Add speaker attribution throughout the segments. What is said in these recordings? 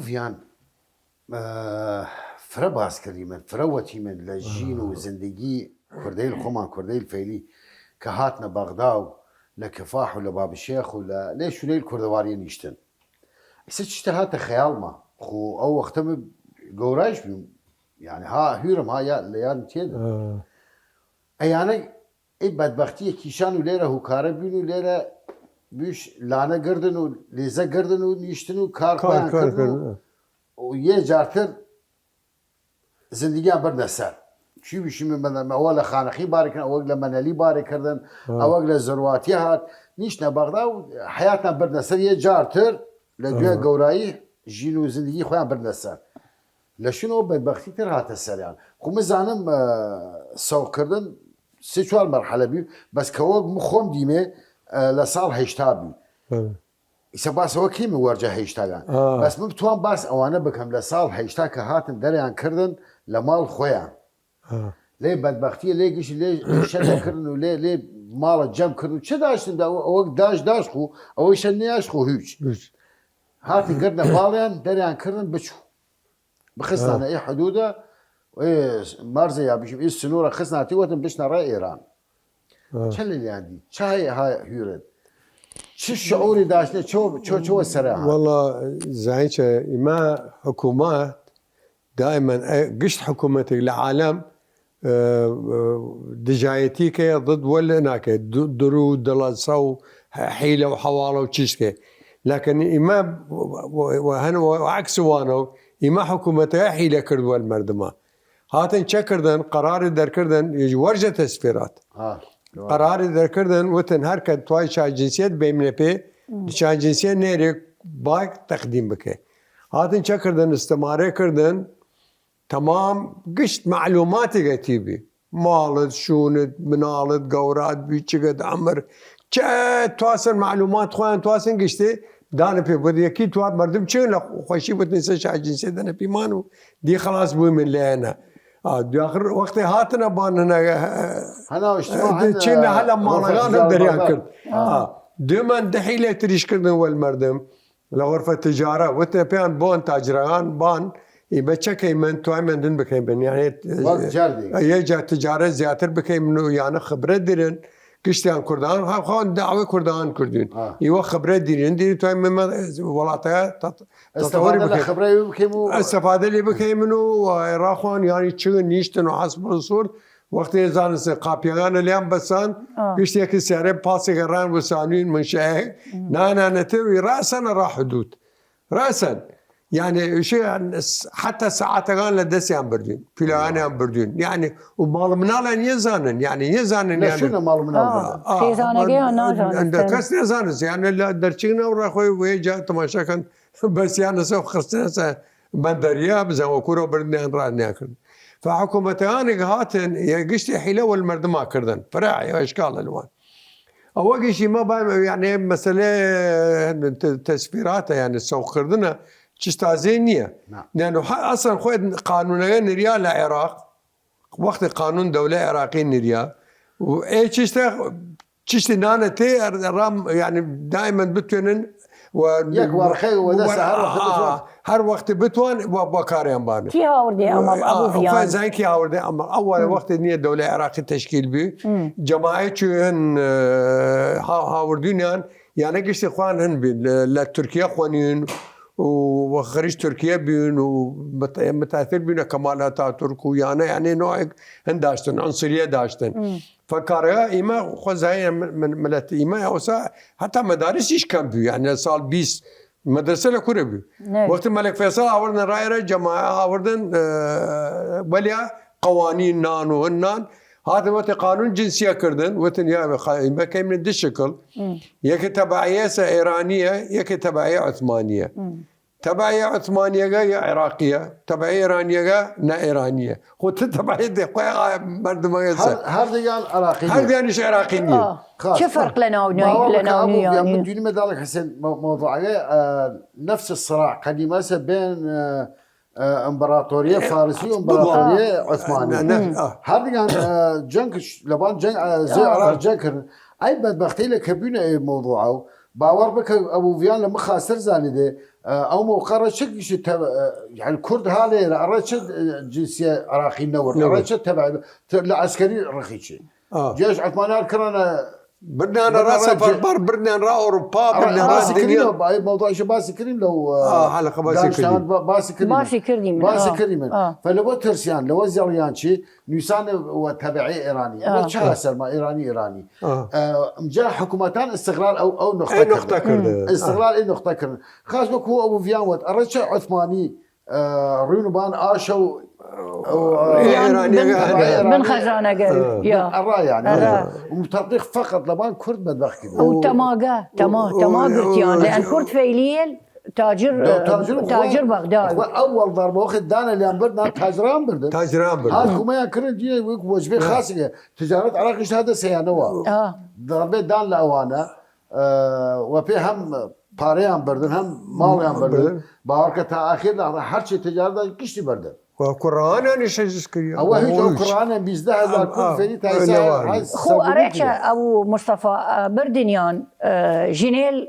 Speaker 1: ڤیان فرە باسکردی من فرەوەتی من لە ژین و زندگی کوردەی خۆمان کوردەی فەیلی کە هاتنە بەغدا و لە کفاح و لە بابشێخ و لە لێ شولەی کوردەواریە نیشتن ئیسە چتە هاتە خەیاڵمە خۆ ئەو وەختەمە گەورایش بووم یعنی ها هویرم ها لە یادم تێدا ئەیانە ئەی بەدبەختی کیشان و لێرە هوکارە بین و لێرە بیش لانە گردن و لێزە گردن و نیشتن و کارکردن و یە جارتر زندگیان بردە سەر چی ویشی من بدەم ئەوە لە خانەخی بارێکردن ئەوەک لە مەنەلی بارێکردن ئەوەک لە زەرواتی هات نیشتە بەغدا و حیاتان بردە سەر یە جارتر لە دوێ گەورایی ژین و زندگی خۆیان بردە سەر لە شنەوە بەدبەختی تر هاتە سەریان خو مزانم سەوکردن سێ چوار مەرحەلە بی بەس کەوە خۆم دیمێ لە ساڵ هەیشتا بی ئیسە باسەوە کیمە وەرجە هەیشتاگان بەس من بتوان باس ئەوانە بکەم لە ساڵ هەیشتا کە هاتن دەریان کردن لە ماڵ خۆیان لێ بەدبەختیە لێ گشت لێ شەدەکردن و لێ ماڵە جەم کردن چه داشتن ئەوە داش خو ئەوەی شە نیاش خۆ هیچ هاتی گردە ماڵیان دەریان کردن بچوو بخستانە ئێ حدودە مارزە یا بشیم ئیس سنوورە خستناتی وەتن بشنە ڕای ئێران چە لێیاندی چای هوێرت چ شعوری داشتێ چۆ سەرا
Speaker 2: والله زعيمة إما حكومات دائما قشت حكومتك لعالم دجايتيك ضد ولا هناك درود دلصو حيلة وحوالة وتشيشكي لكن إما وهنا وعكس وانو إما حكومتها حيلة كردوا المردمة هاتن شكردن قرار دركردن يجي ورجة تسفيرات قرار دركردن وتن هركة تواي شاي جنسيات بيمنه بي شاي جنسيات نيرك باك تقديم بكي هاتن شكردن استمارة كردن تمام قشت معلوماتي قتيبي مالد شوند منالد قورات بيشقد عمر تواصل معلومات خوان تواصل قشتي دانا في بدي اكيد توات مردم شنو لا خوشي بتنسى شاي جنسيات انا في مانو دي خلاص بوي من لهنا دي اخر وقت هاتنا بان هنا اجتماع هلا مالغان دريان كرد دائما دحيله تريش كردن والمردم لغرفه تجاره وتبيان بون تاجران بان يبتشكي من توي من دن بكي من يعني يجا تجاره زياتر بكي منو يعني خبره درن كشتيان كردان خان دعوه كردان كردين يوا خبره ديرين دي توي من ولاتها
Speaker 1: تطوري
Speaker 2: استفاده اللي بكي منو راخوان يعني تشغل نيشتن وحسب الصور وقت يزان قابيان اليوم بسان كشتي كسيره باسي غران وسانين من شيء نا نتوي راسا راح حدود راسا يعني شيء حتى ساعات غان لدسي عم بردين فيلاني عم بردين يعني ومال منال يزانن يعني
Speaker 1: شنو مال منال
Speaker 2: عند كاس يزانن يعني درچينا وراخوي ويجا تماشا كان بس يعني سوف خرسنا بندريا بزا وكورو بردن راني اكل فحكومتان هاتن يقشتي حيله والمردما كردن فراعي اشكال الوان اول شيء ما يعني مساله تسفيراتها يعني سوق كردنا تشتازينية لأنه أصلا خويد قانونين نريا للعراق وقت قانون دولة عراقي نريا وإيه تشتي نانا تي رام يعني دائما بتونن
Speaker 1: يك ورخي ودسا
Speaker 2: هر وقت بتوان وبكاريان بان
Speaker 3: كي هاوردي أمر أبو فيان
Speaker 2: زين كي هاوردي أمر أول وقت نية دولة عراقي تشكيل بي جماعة شوهن هاوردين يعني قشت إخوان هن بي لتركيا إخوانين وخريج تركيا بين ومتاثر بين كمال اتاتورك ويانا يعني نوع هنداشتن عنصريه داشتن فكاريا ايما خزاين من ملت ايما اوسا حتى مدارس ايش كان بي يعني صار 20 مدرسه لكوربي وقت الملك فيصل اوردن رايره جماعه اوردن وليا قوانين نانو هنان هذا وقت قانون جنسيه كردن وتن يا ما كان من الشكل يك تبعيه ايرانيه يك تبعيه عثمانيه تبعيه عثمانيه يا عراقيه تبعيه ايرانيه نا ايرانيه هو تبعيه مرد ما ينسى
Speaker 1: هذا يعني عراقيه
Speaker 2: هذا يعني عراقيه
Speaker 3: شو فرق لنا
Speaker 1: يعني من دون ما ذلك حسين موضوع نفس الصراع قديما بين امبراطوريه فارسيه وامبراطوريه عثمانيه هذا يعني جنك لبان جنك زي عراق جنك اي بدبختي لك كبينه موضوعه باوەڕ بکە ئەبوڤیان لە مخاسر زانیدێ ئەو موقعڕە چ گشتی يعني کورد هاالێرە ئەڕە چ جنسیە عراقی نەوە ئەڕە چ لە ئەسکەری ڕخیچی جێش عثمانیان کڕانە
Speaker 2: برنان راس سفر برنان را اوروبا برنان را دنيا
Speaker 1: موضوعش باسي كريم لو
Speaker 2: حلقه باسي كريم
Speaker 1: باسي كريم فلو ترسيان لو زريان شي نيسان وتبعي ايراني وتشاسر ما ايراني مجا حكومتان استغلال او نقطه استغلال اي نقطه كرن خاص بكو ابو فيان ود الرجع عثماني رينوبان اشو
Speaker 3: من خزانة قال
Speaker 1: الراي يعني وتطبيق فقط لبان كرد بدبخ كده
Speaker 3: وتماقة قلت يعني لأن كرد فيليل تاجر بغداد
Speaker 1: اول ضربه واخد دانا اللي بردنا تاجران بردن هاكو ما يكرن دي وجبه خاصه تجاره عراق هذا سيانوا ضربه دان لاوانا وفي هم باريان بردن هم ماليان بردن باورك تا اخير هر شيء تجاره قشتي بردن
Speaker 2: وقرآن أنا شيء ذكريه.
Speaker 1: هو هيك قرآن بيزده هذا كل فريق تايسا.
Speaker 3: خو أريش أبو مصطفى بردنيان جنيل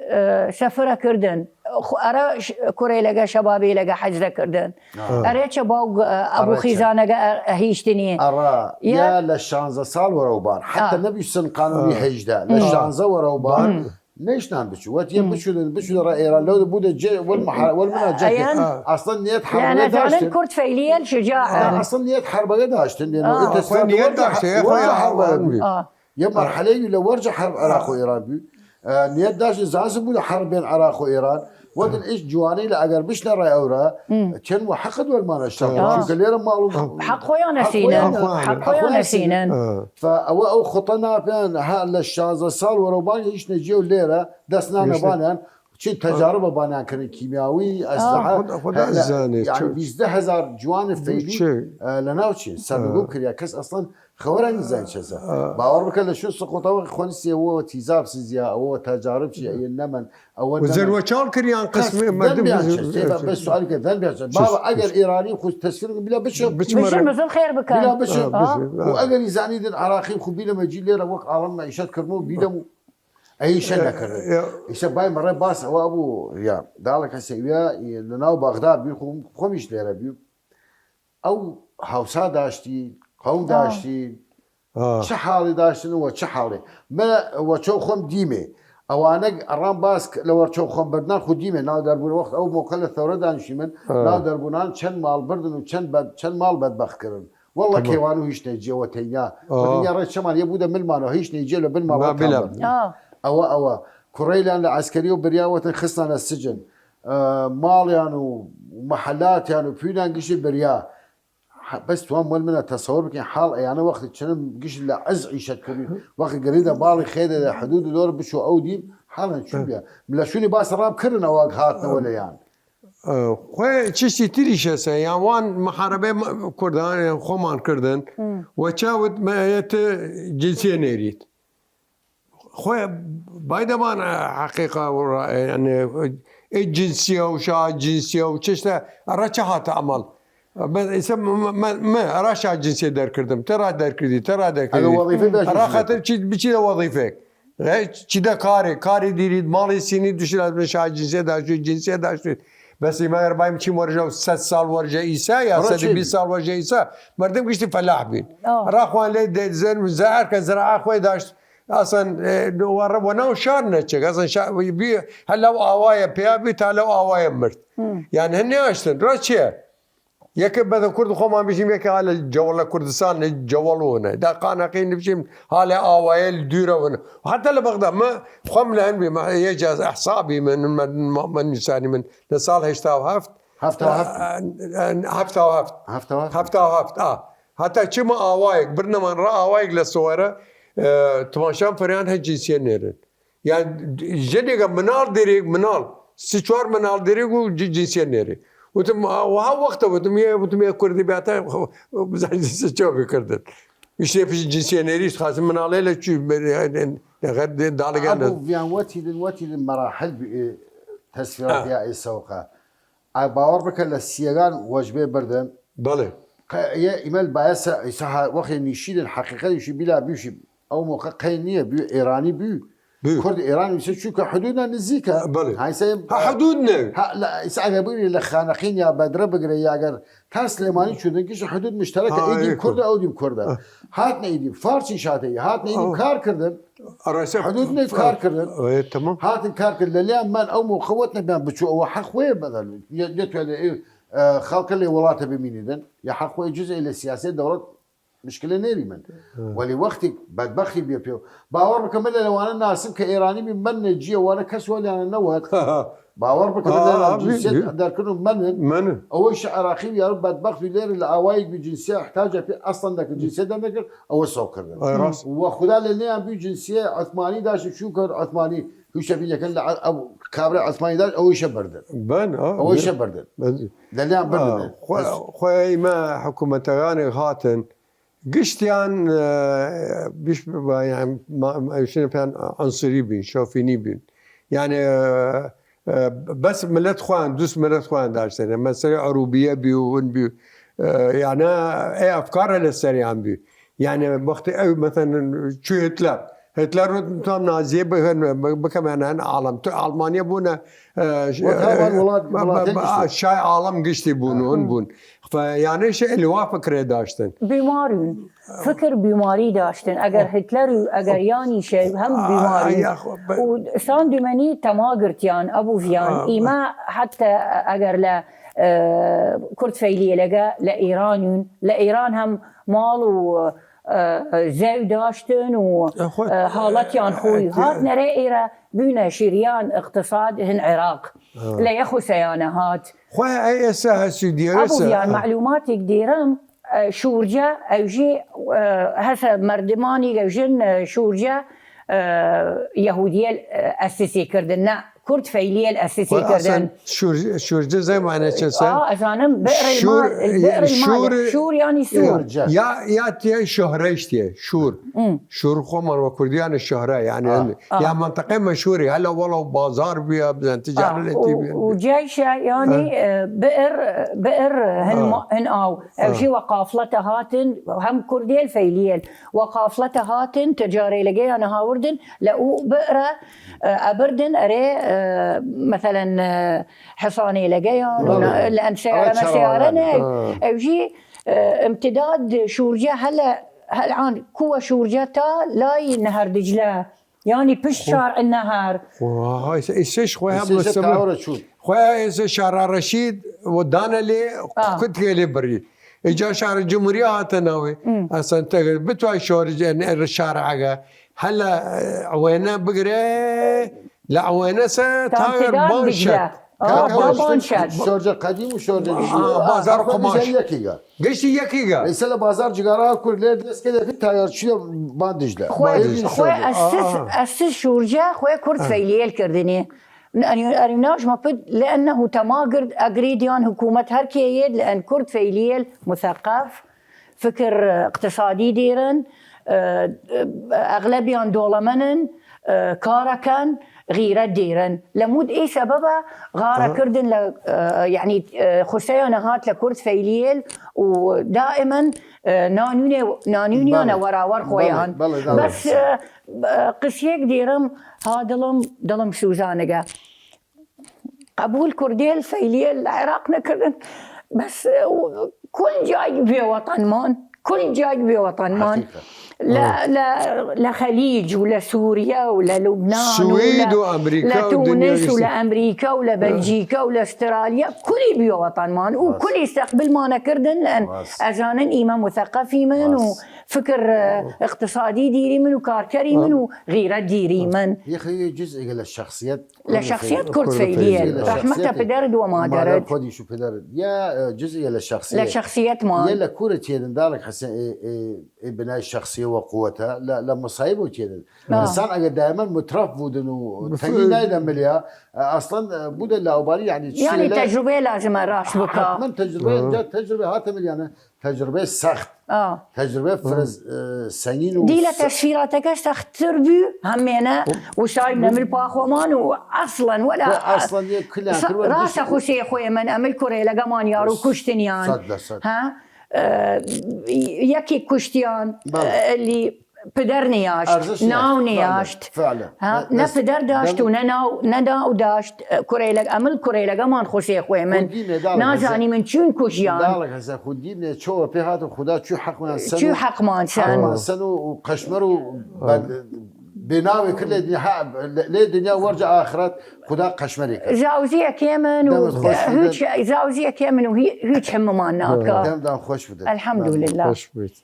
Speaker 3: سفرة كردن. خو أرى كوري لقى شبابي لقى حجرة كردن. أريش باو أبو خيزانة هيشتني.
Speaker 1: أرى يا للشانزة صال وروبان حتى نبي سن قانوني هجدة للشانزة وروبان. ليش نعم بشو؟ وقت يوم بشو رأيران لو بوده جي والمنا جاك أصلا نيت حرب
Speaker 3: يعني فعلا كرد فيليل شجاعة
Speaker 1: أصلا نيت حرب داشتن لأنه أنت
Speaker 2: نيت داشتن يا أخويا
Speaker 1: حرب يا مرحلة لو ورجع حرب العراق وإيران بي نيت داشتن زعزم ولا حرب بين العراق وإيران ودن إيش جواني لا أجر بيش نرى أورا كان وحقد والمانا اشتغل شو قال لي ما
Speaker 3: حق خويا نسينا
Speaker 1: فأو خطنا بين هالشازة صار وروبان إيش نجيو الليرة دسنا نبانان شيء تجارب بانان كان كيميائي أسلحة يعني 12000 جوان فيلي لناوتشي سابقو كريا كاس أصلا خوراني زين شزا باور بك شو سقطوا خونسي هو تيزاب سيزيا او تجارب شيء النمن او
Speaker 2: وزروة شال كريان قسم
Speaker 1: بس سؤال كذا بابا اجر ايراني خو تسفير بلا بشر
Speaker 3: مثل خير بك
Speaker 1: بلا بشر واجر يزاني العراقي خو بلا مجي ليره وقت عالم معيشات كرمو بيدمو اي شيء لكن ايش باي مره باس هو ابو يا دالك هسيا لناو بغداد بيخو خمش ليره بيو او هاوسا داشتي قوم داشتين چه حالی داشتن و چه حالی من و چو خم دیمه او انا رام باسك لو چو خم بردن خود دیمه نا در بون وقت او موقع الثوره دانشی من نا در بونان چند مال بردن و چند مال بدبخت کردن والله كيوانو هيش نيجي وتينا ودنيا راه شمال يبودا من مالو هيش نيجي له بالمال او كوريلان العسكري وبرياوه خصنا السجن مال ومحلات وفينا قشي بريا بس توام والمنا تصور بك حال يعني وقت كان قش لا عز عيشه كبير وقت قريده بالي خير حدود دور بشو اودي حالا شو بيا بلا شوني باس راب كرنا واقعاتنا ولا يعني
Speaker 2: خوي چشتی تریش است يعني وان محاربه کردن خومان کردن و چاود مایت جنسیه نرید خوي بايدا ما حقيقه يعني الجنسيه وشا جنسيه وشتا الرشحات عمل ما راشع جنسية دار كردم ترى دار كردي
Speaker 1: هذا وظيفة
Speaker 2: ترى خاطر بشي وظيفة كذا كاري ديريد مالي سيني دوشي راشع جنسية دار شو جنسية دار شو بس ما يربايم شي ورجع 6 سال ورجع عيسى يا 20 سال ورجع عيسى مردم قشتي فلاح بين راخوان لي زين زعر كزراعه خوي داشت اصلا وناو شار نتشك اصلا بي هلا اوايا بيابي تالا اوايا مرت يعني هني اشتن راشيه يكب بدأ كرد خوما بيجيم يك على الجوال كردستان الجوالونه دا قانقين بيجيم على أوائل ديرونه وحتى لبغداد ما خم لهن بما يجاز أحصابي من يساني من لصالح هفت حتى كم أوايك برنا من رأى أوايك للصورة تماشام فريان هالجنسية نيرن يعني جديك منال ديريك منال سيشوار منال ديريك وجنسية نيري وتم وها وقته وتم كردي بيعتا بزاف شوفي كردت مش في الجنسيه نريش خاص من عليه لا تشوف غير دالغان
Speaker 1: ابو فيان واتي المراحل تسفيرات يا السوقه باور بك السيغان وجبه بردن
Speaker 2: بله
Speaker 1: يا ايمال بايسا يصح وقت نشيل الحقيقه يشي بلا بيشي او موقع قينيه بي ايراني بي كرد ايران شو كحدودنا نزيكا
Speaker 2: بله.
Speaker 1: هاي سيب
Speaker 2: حدودنا
Speaker 1: لا يسأل بيقول لك خانقين يا بدر بقري يا جر تا سليماني شو دنكش حدود مشتركه ايدي
Speaker 2: هيك.
Speaker 1: كرد او دي كرد هاتنا ايدي فارسي شاتي هاتنا ايدي كار كردن حدودنا كار كردن
Speaker 2: تمام
Speaker 1: هات كار كردن اليوم من او خوتنا بان بتشو او حق وين مثلا جت خلق اللي ولاته بمين يا حق وين جزء الى السياسه دولة مشكله نيري من ولوقتك بدبختي بيو باور بكمل لو انا ناسب كايراني من نجي وانا كسول انا نوهت باور بكمل الجنسيات دار كلهم من اول شيء عراقي يا رب بدبخت لير العوايد بجنسيه احتاجها في اصلا ذاك الجنسيه ده نقدر او سوكر وخدا لنا بجنسيه عثماني داش شو كان عثماني هو شبيه كان ابو كابر عثماني داش او شيء بردن
Speaker 2: بن
Speaker 1: او شيء بردن لا بردن
Speaker 2: خوي ما حكومه غاني هاتن قشتيان بيش يعني ما شنو كان عنصري بين شوفيني بين يعني بس ملت خوان دوس ملت خوان داشتن مثلا عروبيه بيو يعني اي افكار للسريع بي يعني وقت مثلا شو هتلر تام نازي بكمان عالم المانيا بونا شاي عالم قشتي بون فيعني شيء اللي وافق داشتن
Speaker 3: بیماری فکر بیماری داشتن اگر هتلر و اگر یانی شی هم بیماری و سان دمنی تماگرتیان ابو فيان ایما حتى اگر لا كرد فيلي لقى لإيران هم مالو زاو داشتن و حالتيان خوي هات نرائرة بينا شريان اقتصاد هن عراق لا يخو سيانهات
Speaker 2: خويا اي اسا سوديا
Speaker 3: ابو فيان معلوماتك ديرم شورجا او جي هسه مردماني او جن شورجا يهوديه اسسي كردن كرد فيليه الاسسي كردن
Speaker 2: شورجا زي ما انا شسا
Speaker 3: ازانم بئر المال البئر المال شور يعني سور
Speaker 2: يا شهريشتي شور خمر وكرديان الشهره يعني يا منطقه مشهوره هلا والله بازار بيها بزن تجاره
Speaker 3: وجيشه يعني بئر هن او جي وقافلته هاتن هم كرديل فيليل وقافلته هاتن تجاري لقي انا هاوردن لقوا بئره ابردن اري مثلا حصاني لقيان لان سيارنا وجي امتداد شورجا هلا الان كوه شورجتا لاي نهر دجله يعني بش شارع النهر
Speaker 2: هاي ايش خويا مستمر خويا شارع رشيد ودانا لي كنت لي بري اجا شارع الجمهوريه هاتناوي اصلا بتوع شورج الشارع هلا عوينا بقري لا وين تاير بانشت
Speaker 3: بانشت
Speaker 1: شورجا قديم وشورجا جديد
Speaker 2: بازار قماش
Speaker 1: يكيغا
Speaker 2: قشتي يكيغا
Speaker 1: مثلا بازار جيجارا كل ليس كده في تاير شنو باندجله
Speaker 3: خوي اسس شورجا خوي كرد فيليل كردني أريناش مفيد لأنه تماقرد أقريديان حكومة هركيد لأن كرد فيليل مثقف فكر اقتصادي ديرن أغلبيان دولمنن كاركن غيرة ديرن لمود اي سببها غارة كردن يعني خسيانة هات لكرد فيليل ودائما نانوني ورا خويان بس قسيك ديرم هادلم دلم سوزانقة قبول كرديل فيليل العراق نكردن بس كل جاي بوطن مان كل جاي بوطن مان لا خليج ولا سوريا ولا لبنان
Speaker 2: السويد وامريكا
Speaker 3: لا تونس ولا امريكا ولا بلجيكا ولا استراليا كل بيو وطن مان وكل يستقبل ما نكردن لان اجانن ايمان مثقفي من وفكر اقتصادي ديري من وكاركري من وغيره ديري من
Speaker 1: يا اخي جزء للشخصيات
Speaker 3: كرد فيليل رحمته بدرد وما درد
Speaker 1: خدي شو بدرد يا جزء
Speaker 3: للشخصيات مان
Speaker 1: يلا كوره تيدن دارك حسن بناء الشخصيه وقوتها لا مصايبه كذا الانسان اگر دائما مترف بودن وتجينا الى مليا اصلا بود لاوبالي يعني
Speaker 3: تجربه لازم راش بكا
Speaker 1: من تجربه هاتم يعني تجربه سخت تجربه فرز سنين
Speaker 3: دي لا تشفيراتك سخت تربو همينا وشايب نمل باخومان واصلا ولا
Speaker 1: اصلا كلها
Speaker 3: راس خوشي خويا من امل كوري لقمان يارو كشتنيان
Speaker 1: صدق
Speaker 3: ها يكي كشتيان اللي پدر نیاشت
Speaker 1: ارزش
Speaker 3: ناو
Speaker 1: نیاشت.
Speaker 3: نیاشت
Speaker 1: فعلا.
Speaker 3: ها نه پدر داشت و نه ناو داشت کوریلگ عمل کوریلگمان خوشی خوی من
Speaker 1: خودی نداره.
Speaker 3: نازانی من چون کشیان
Speaker 1: دالك هسه خودی نه چو به هات خدا چو حق من سن
Speaker 3: چو حق مان سن
Speaker 1: سن و قشمر و بناوي كل ليه دنيا ورجع آخرت خدا قشمري
Speaker 3: زاوزية كيمن وهيك زاوزية كيمن وهيك هم ما ناكا
Speaker 1: دم خوش بدت
Speaker 3: الحمد لله
Speaker 2: خوش بيت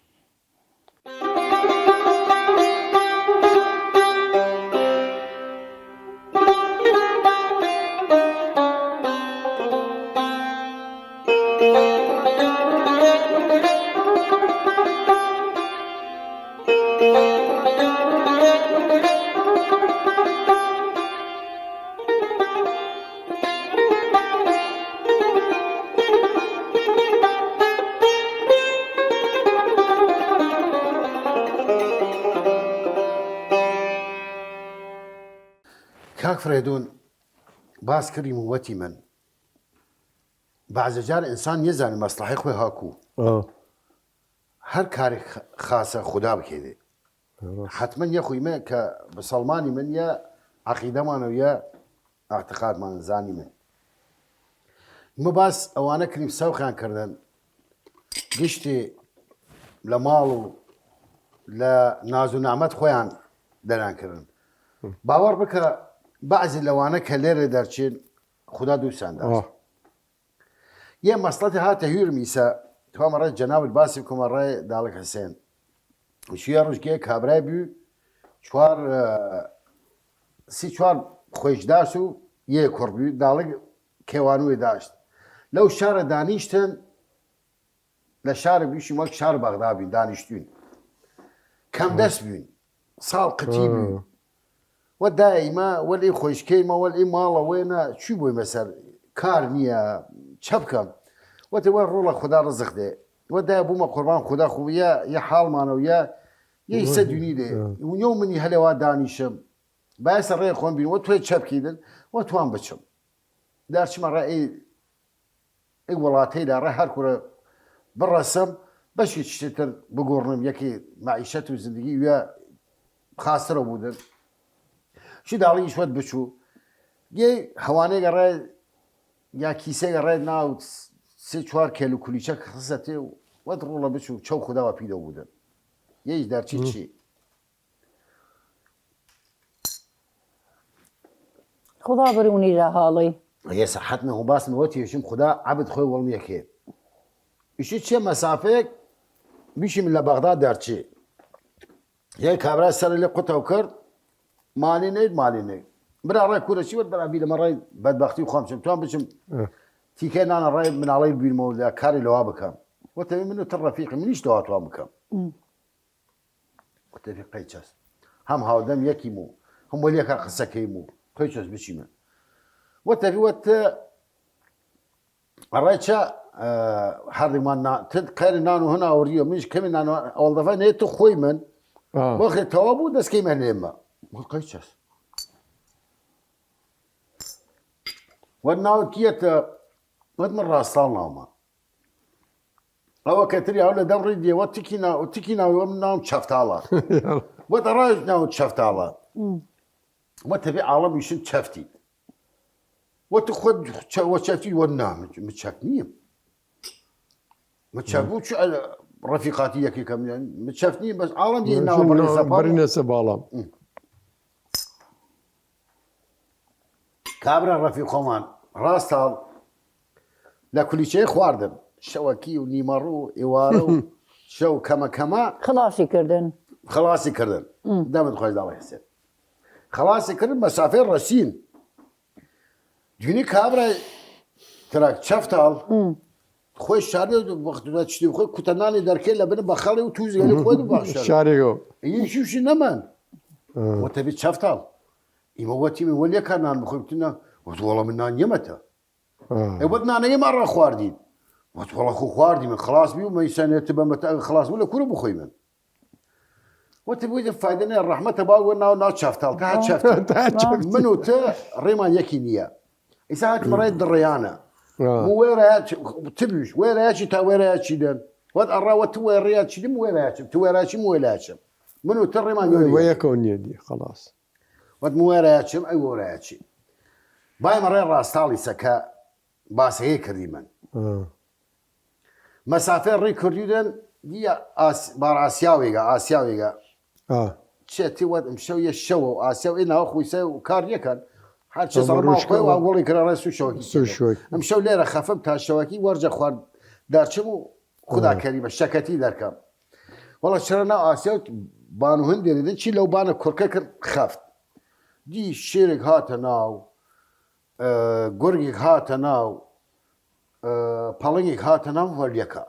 Speaker 1: كاك فريدون باس كريم وتي من بعض جار انسان يزن مصلحه خو هاكو هر كاري خاصه خدا بكيده حتما يا خوي ما كبسلماني من يا عقيده من ويا اعتقاد من زاني من ما بس اوانا كريم سو خان كردن قشتي لمالو لا نازو نعمت خويان دلان كردن باور بك بعض لوانا كلير درچين خدا دوستان داشت يا مصلحتي هاته هير ميسا تو مرة جناب الباسي كم مرة دالك حسين وشيا روش جاي كابراي بيو شوار سي شوار خوش داشو يه كوربيو دالك كيوانو داشت لو شار دانيشتن لشار بيشي مالك شار بغداد بيو دانيشتون كم دس بيو صال قتيبيو ودائما والي خوش كيما والي مالا وينا شو بوي مثلا كارنيا شبكه وتوين رولا خدا رزق ده ودا ابو ما قربان خدا خويا يا حال مانا ويا يسدوني ده ويوم مني هلا دانيشم بس الري خون بين وتوي شبكيدن وتوان بچم دارش مره اي ولاتي دا هر كره بالرسم باش يشتتر بقرنم يكي معيشته وزندگي ويا خاسره بودن شو دالي شوت بشو يي حواني قرا يا كيسه قرا ناو سه چوار کیلو کلیچه خصته و درولا بشو چو خدا و پیدا بودن یه در چی
Speaker 3: خدا بروني لحالي
Speaker 1: يا صحتنا هو باس نوتي يشم خدا عبد خوي والله كي ايش شي مسافه بيشي من بغداد درچي يا كابرا سر اللي قطع وكر مالي نيد برا راي كل شيء برا بيد مره بدبختي وخامشم توان بشم تيكين انا راي من علي بالموضوع كاري لو بكم وتبي منه الرفيق منيش دوات وامكم وتبي قيتشاس هم هاودم يكيمو هم ولي كان قسكيمو قيتشاس بشيما وتبي الرايتشا حري ما تذكر نانو هنا اوريو مش كم نانو اول دفعه نيتو خوي من واخي توابو داس كيما نيما قيتشاس وناو كيت ود مرة صالنا ما أو كتري أولا دوري دي وتكينا ومنهم شفتالا وتراجنا وشفتالا وتبي عالم يشن شفتي وتخد وشفتي والنام متشافني متشافوش رفيقاتي يكي كم يعني متشافني بس عالم دي إنه
Speaker 2: برنسة بالام
Speaker 1: كابرا رفيق خمان راستال لكل شيء خواردم شوكي ونيمارو إيوارو شو كما خلاصي كردن دائما تخرج الله يحسن خلاصي كردن مسافة رسين جوني كابرا تراك شفتال خوش شاري وقت دا تشتي خوي كتناني دركي لبن بخالي وتوزي يعني خوي بخشار
Speaker 2: شاريو
Speaker 1: يشوف شي نمان وتبي شفتال يموتي من ولي كان عن بخوتنا والله من يمته ودنا انا مره خواردين والله خو خواردي من خلاص بيو ما يسنى تبى خلاص ولا كله بخوي من وتبي فايدنا الرحمه تبا ونا شفتال تاع شفتال منو تا ريمان يكينيا اساعات مريض الريانه مو ويرات تبيش ويرات تا ويرات شدن ود الراوت ويرات شدم ويرات تو ويرات مو ويرات منو تري ما
Speaker 2: ويكون يدي خلاص
Speaker 1: وتمويراتشم أي وراتشي باي مرة راستالي سكا باس هيك كريما مسافة ريكوردين دي بار آسياويغا شتي ود مشوي الشو آسياوي إنه أخوي سو كاريكا حد شو صار ما أخوي وأقول لك أنا سو شوكي مشوا ليرة خففت هالشواكي وارجع خوار دارشمو خدا كريمة شكتي داركم والله شرنا آسيا بانو هندي ردن شي لو بانو كركر خفت دي شيرك هاتا ناو گرگێک هاتە ناو پەڵنگێک هاتە ناو وەلیەکە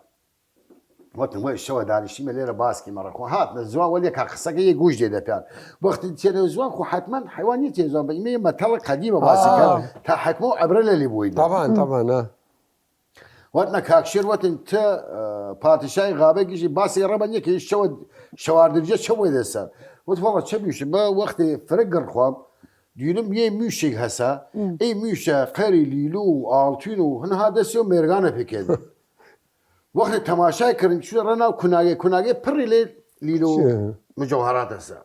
Speaker 1: وتم وای شەوە دانیشتیمە لێرە باسکی مەڕەخۆ هاتنە زوان وەلیەکە قسەکە یە گوش دێ دەپیان وەختی تێنە زوان خۆ حتمما حیوانی تێ زوان بە ئیمەیە مەتەڵە قەدیمە باسیکە تا حکمە و عەبرە لە لێ بووی
Speaker 2: طبعا
Speaker 1: وتنە کاکشێر وتن تە پادشای غابێکیشی باسی ڕەبەن یەکە شەوە شەواردرجە چەوەی دەسەر وت وەڵە چە بیشم بە وەختی فرق گڕخوام دیونم یه موشێک هەسا ئەی موشە قەری لیلو و ئاڵتوین و هەنها دەستی و مێرگانە پێکێت وەختی تەماشای کردن چونە ڕەناو کوناگێ پڕی لێ لیلو مجەوهرات هەسا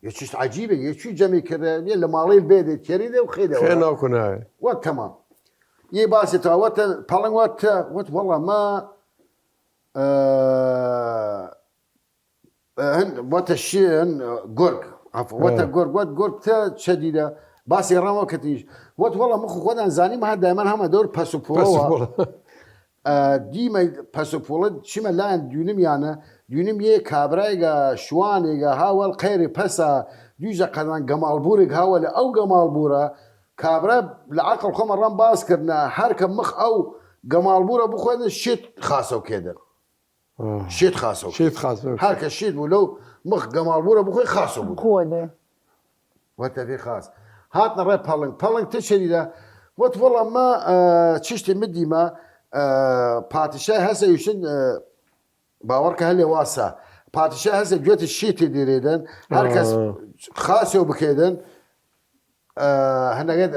Speaker 1: یەکیش عەجیبە یەکی جەمی کردە لە ماڵی بێدێ تێری دێ و خێدەوە
Speaker 2: خێناو کنایە
Speaker 1: وەت تەمام یە باسی تەوا وەتە پەڵنگ وەتە وەت وەڵا ما وەتە شێن گورگ عفوا وەتە گۆرگ تە شەدیدە باسی ڕەوە کەتیش وەت وەڵە مخ خۆدان زانیم هەر دایمان هەمە دەور پەسوپۆڵەوە دیمە پەسوپۆڵە چیمە لایەن دوونم یە کابرایگە شوانێگە هاوەڵ قەیری پەسە دویژە قەدان گەماڵبوورێک هاوە لە ئەو گەماڵبوورە کابرا لە عەقڵ خۆمە ڕەم باسکردە هەرکە مخ ئەو گەماڵبوورە بخۆێنە شێت خاسەو کێدن شێت خاسەو هەرکە شێت بوو لەو مخ گەماڵبوورە بخۆی خاسە بوو وەتەفێ خاس هاتنە ڕێ پەڵنگ تە شەریدا وەت وەڵە ما چشتی مدیمە پاتیشای هەسە یوشن باوەڕکە هەلێ واسە پاتیشای هەسە گوێتە شێتی دیرێدن هەرکەس خاسێ بکێدن هەنەگەت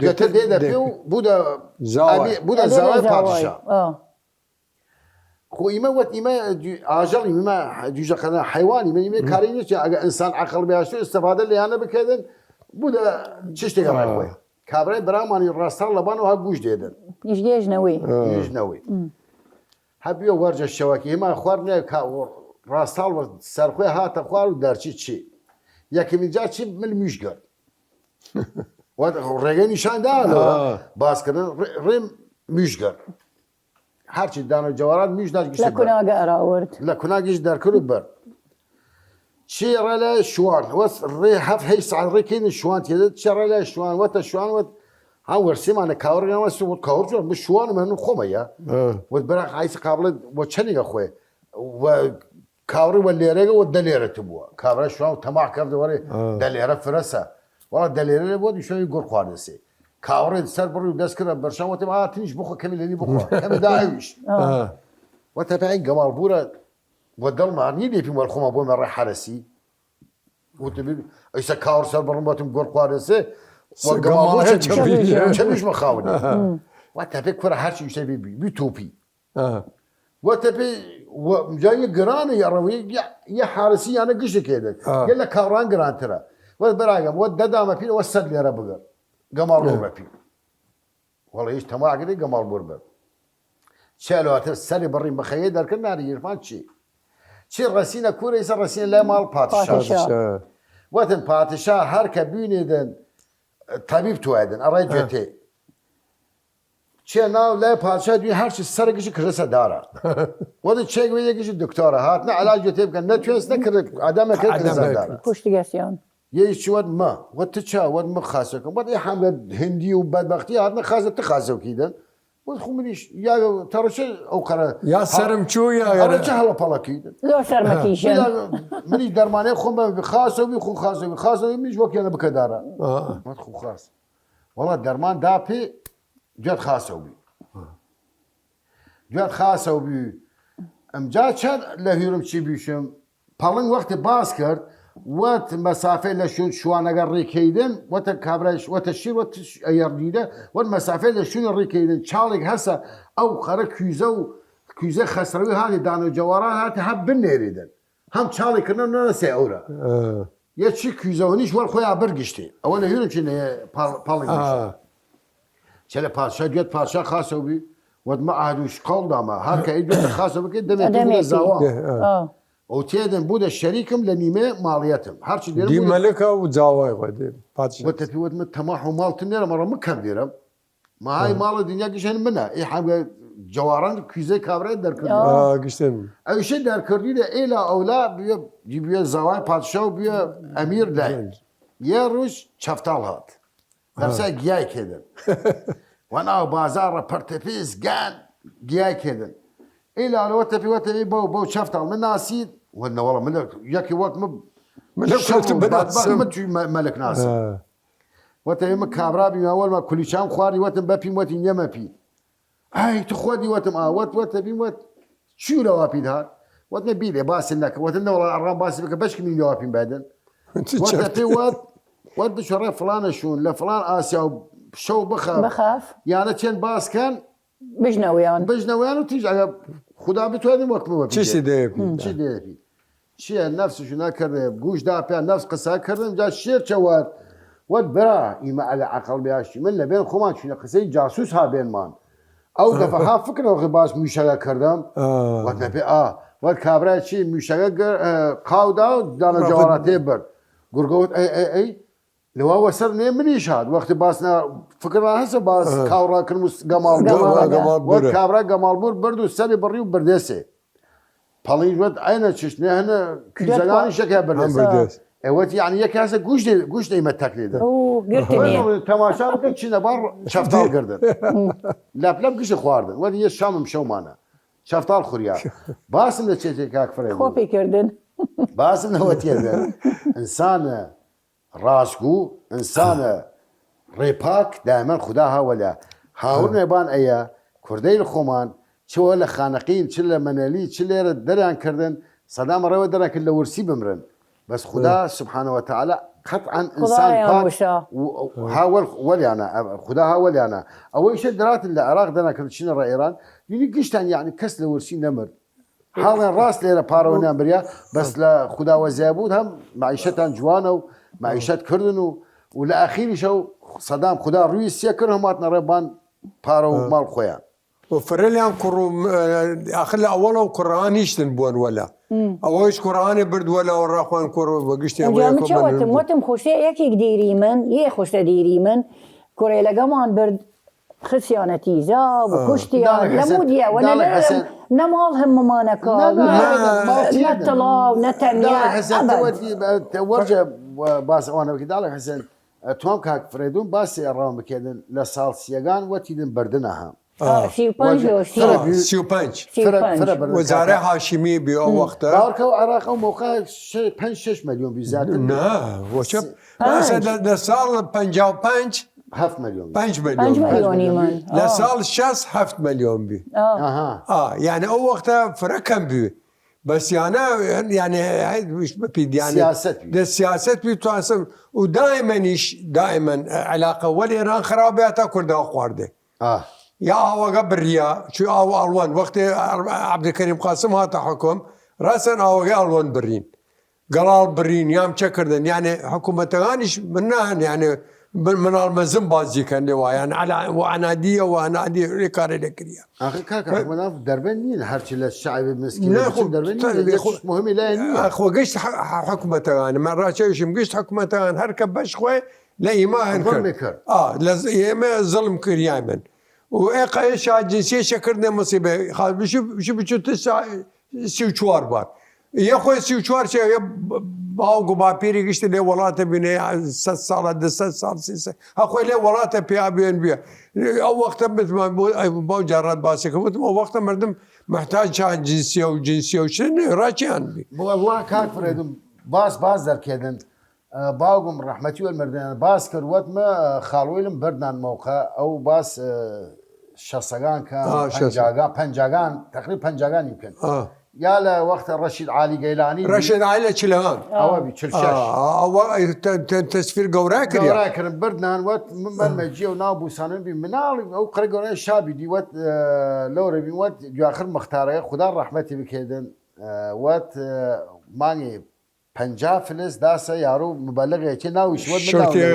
Speaker 1: گوێتە دێدە پێ و بوودە زاوای پادشا خۆ ئیمە وەت ئیمە ئاژەڵی ممە دوژە قەدە حیوانی من ئیمە کاری نیست ئەگە ئینسان عەقڵ بێشتو ئستەفادە لێیانە بکەدن بوودە چشتێکە ڕێخۆی کابرای برامانی ڕاستان لەبانەوە هە گوش دێدن نیژنەوەی هەبیە وەرجە شەوەکی هێما خواردنێ ڕاستاڵ سەرخۆی هاتە خوار و دەرچی چی یەکەمی جار چی من میشگەر ڕێگەی نیشانداەوە باسکردن ڕێم میشگەر هەرچی دان و جەوارات میشداش
Speaker 3: لە کوناگە ئەراورد
Speaker 1: لە کوناگیش دەرکرد و بەر چی ڕێ لە شوان وەس ڕێ هەف هەی سعات ڕێکەین شوان تێدێت چی ڕێ لە شوان وەتە شوان وەت هەم وەرسیمانە کاوەڕێنەوە سووت کاوڕ من شوانم هەنوو خۆمەیە وت بەرە عیسی قابڵێت بۆ چەندێکە خوێ کاوڕی وە لێرەگە وە دەلێرەت بووە کابرا شوان و تەماح کردەوەێ دەلێرە فرەسە وڵا دەلێرە بۆ دوشەوی گۆڕ خواردەسێ کاوڕێت سەر بڕی و دەستکردە بەرشەوەتم تنیش بخۆ کەمی لەنی بخۆ کەمی داویش وەتە پێی گەماڵبوورە وە دڵمانی لێپی وەرخۆمە بۆمە ڕێ حرەسی وتبی ئەیسە کاوڕ سەر بڕم بەتم گۆڕ خواردەسێ چەمیش مەخاونی وەتە پێ کوڕە هەرچی شتە بی تۆپی وەتە پێ جای گرانە یاڕەوەی یە حارسی یانە گشتێکێدێت گەل لە کاڕان گرانترە وەت بەراگەم وە دەدامە پیر وە سەد لێرە بگەر گەماڵبوور بەپی وەڵە هیچ تەماگری گەماڵبوور بەر چالواتر سەری بڕیم بەخەیە دەرکرد ناری یرفان چی ڕەسینە کوورە ئیسە ڕەسینە لای ماڵ پادشا وەتن پادشا هەرکە بینێدن طبیب توێدن ئەڕێ گوێتێ چێ ناو لای پادشا دوی هەرچی سەرگشی کردەسە دارە وەدە چێک یەکیشی دکتۆرە هاتنە علاج گوێتێ بکەن نەتوێنست نەکرد ئادەمەکە کردەسەردارە
Speaker 3: پشتگەسیان
Speaker 1: یەکی وەت مە وەت تە چا وەت مە خاسەکەم وەت هەملە هندی و بەدبەختی هاتنە خازە تە خازەوکیدن وەت خۆ منیش یا تەڕەچە ئەو قەرە
Speaker 2: یا سرم چوو یا
Speaker 1: چە هەڵە پەڵەکیدن
Speaker 3: زۆر سەرمەکیشن
Speaker 1: منیش دەرمانەیە خۆم بە خاسەوی خۆ خاسەوی میش وەکیانە بکەدارە وەت خۆ خاس وەڵا دەرمان دا پێ گوێت خاسەوبی گوێت خاسەوبی ئەمجا چەند لە هیرم چی بیشم پەڵنگ وەختی باس کرد وەت مەسافەی لە شوانەگە ڕێکەیدن وەتە کابراش وەتە شیر وەت ئەیەڕدیدە وەت مەسافەی لە شوێنە ڕێکەیدن چاڵێک هەسە ئەو خەرە کویزە و کویزە خەسەروی هاانی دان و جەواران هاتە هەب بنێریدن هم چاڵی کردن نەسێ ئەورە یەکی کویزەوەنیش وەر خۆیان بەرگشتی ئەوە لە هێرم چین پاڵی چە لە پادشا گوێت پادشا خاسەوە بی وەدمە ئاهدوش قەڵ داما هەر کە ئیدوێتە خاسەوە بکەیت دەمێت زاوا ئەو تێدن بوو دە شەریکم لە نیمێ ماڵیەتم هەرچی
Speaker 2: دی مەلکە و جاوای
Speaker 1: وەتەپی وتمە تەماح و ماڵتن نێرە مەڕە مکەم دێرم ماهای ماڵە دنیا گەشێن منە ئێ حەمگە جواران کویزەی کابرای دەرکردن
Speaker 2: گشتن
Speaker 1: ئەویشە دەرکردی لە ئێلا ئەولا بێ زاوای پادشا و بێ ئەمیر لای یە ڕۆژ چەفتاڵ هات دەرسا گیای کێدن وەناو بازارڕە پەرتەپێز گان گیای کێدن ئێلانەوە تەپیوەتەوی بەو چەفتاڵ من ناسید وەنەوەڵە من یەکی وەک مەلک ناسی وەتەوی من کابرابی ماوەڵمە کولیچان خواری وەتم بەپیم وەتی نێمە پی ئای تو خۆدی وەتم وەتەبیم وەت چیورەوە پیت هات وەتمە بیرێ باسی نەکە وەتن نەوەڵ ئەڕام باسی بکە بەشکی میلیۆوە پیم بەدن وەتەپی وەت بچۆڕێ فلانە شوون لە فلان ئاسیا و شەو بخاف یانە چێن باسکەن بژنەوەیان و تیژ ئەگە خدا بتوانین وەکمەوە
Speaker 2: چی
Speaker 1: دێپی چییە نەفسشو نەکردێ گوش داپیان نەفس قسا کردن جا شێر چەوەت وەت برا ئیمە ئەلە عەقڵ بیاشتی من لەبێن خۆمان چوونە قسەی جاسوس هابێنمان ئەو دەفەها فکرەوە باش موشەگە کردم وەت نەپێ وەت کابرای چی موشەگە قاودا و دانە جەوارەتێ برد گورگەوت ئەی لەواوە سەر نێ منیش هات وەختی باسنە فکرڕا هەسە باس کاوڕاکردن و گەماڵ وەت کابرا گەماڵبوور برد و سەری بڕی و بردێسێ پەڵیش وەت ئەینە چشتێ هەنە کویزەکانی شەکە بردێس ئەوەت یعنی یەک کەسە گوشت دەیمە تەکلێدە تەماشا بکە چینە باڕ چەفتاڵ کردن لەپلەم گشت خواردن وەت یە شامم شەومانە چەفتاڵ خوریا باسم لە چێتێک کاکفرێ
Speaker 3: خۆپیکردن
Speaker 1: باسم نەوە تێدە ئینسانە ڕاستگو ئینسانە ڕێپاک دامەن خدا هاوەلە هاور نێبان ئەیە کوردەی لە خۆمان چوە لە خانەقین چ لە مەنەلی چ لێرە دەریان کردن سەدام ڕێوە دەرەکرد لە ورسی بمرن بەس خدا سبحانەوە تەعالا قەتعاً ئینسان هاوڵ وەلیانە خدا هاوەلیانە ئەوەیشە دراتن لە عێراق دەنەکرد چینە ڕە ئێران یعنی گشتان یعنی کەس لە ورسی نەمرد حاڵیان ڕاست لێرە پارەوەیان بریا بەس لە خداوەزیای بوو هەم معیشەتان جوانە و معیشەت کردن و لە ئەخیریشە و سەدام خدا ڕووی سیە کرد هەماتنە ڕێبان پارە و ماڵ خۆیان
Speaker 2: وفرەلیان کوڕ ئاخر لە ئەوەڵە و کوڕانیشتن بوون وەلا ئەوەش کوڕانی بردووەلەوە ڕاخوان کوڕ بەگشتی
Speaker 3: وتم خوشتێ یەکێک دیری من یە خوشتە دیری من کوڕێ لەگەمان برد خسیانە تیزا و کوشتیان لەمودیە نەماڵ هەممانەکە نەتەڵاو
Speaker 1: نەتەنیاوەرجە باسەوانەوەکی داڵی حەسەن توام کاک فرێدون باسی ئەڕام بکێدن لە ساڵ سیەگان وەتیدن بردنەها
Speaker 2: وەزارە هاشمی بێ ئەو وەختە
Speaker 1: باوەکە و عێراق ئەو موقع 5-6 ملیۆن بیزاتر
Speaker 2: لە ساڵ 55
Speaker 1: 7 ملیۆن
Speaker 2: 5 ملیۆن لە ساڵ 7 ملیۆن بی یعنی ئەو وەختە فرەکەم بی بەسیانە لە سیاست بی توانسم و دائما علاقە وەلی ئێران خراپە تا کوردەوە خواردێ یا ئاوەگە بڕیا چی ئاو ئەڵوان وەختی عەبدولکەریم قاسم هاتە حکوم ڕاستەن ئاوەگەی ئەڵوان بڕین گەڵاڵ بڕین یام چە کردن یعنی حکوومەتەکانیش من نان یعنی مناڵ مەزم بازیکەن لێ وایان وعنادیە و ئەنادی ڕێکارێ لەکریە
Speaker 1: دەربەن نین هەرچی لە شعبی مسکین مهمی لای
Speaker 2: خۆ گەشت حکوومەتەکان من ڕاچەویشم گشت حکوومەتەکان هەرکە بەش خۆی لە ئیما هەن کرد ئێمە زڵم کریای من و ئێقەیە شاجنسیە شەکردنێ مەسیبێ خاڵبشی بچوتە 34 بار یە خۆی 34 چێ باوک و باپیری گشتی لێ وڵاتە بینێ 100 ساڵە 200 ساڵ هەخۆی لێ وڵاتە پیا بێن بێ ئەو وەختە بتمان باو جارات باسێکە وتم ئەو وەختە مردم محتاج جنسیە و جنسیە و شن ڕاچیان بی
Speaker 1: بۆ ئەڵڵا کاک فرێدم باز دەرکێدن باوگم ڕەحمەتی وەرمردیان باس کرد وەتمە خاڵویلم بردان موقع ئەو باس شەسەگان کە پەنجاگان تقریب پەنجاگانی بکەن یا لە وەختە ڕەشید عالی گەیلانی
Speaker 2: ڕەشید عالی لە چلەوان
Speaker 1: ئەوە 46
Speaker 2: تەسفیر گەورە
Speaker 1: کردن بردنان وەت منمەجیە و ناو بوسانن بی مناڵی ئەو قڕ گەورەی شابی دیوەت لەورە بین وەت گواخر مختارەیە خدا ڕەحمەتی بکێدن وەت ماني 50 فلس داسه يارو مبلغ يتي ناويش ود
Speaker 2: شرطي،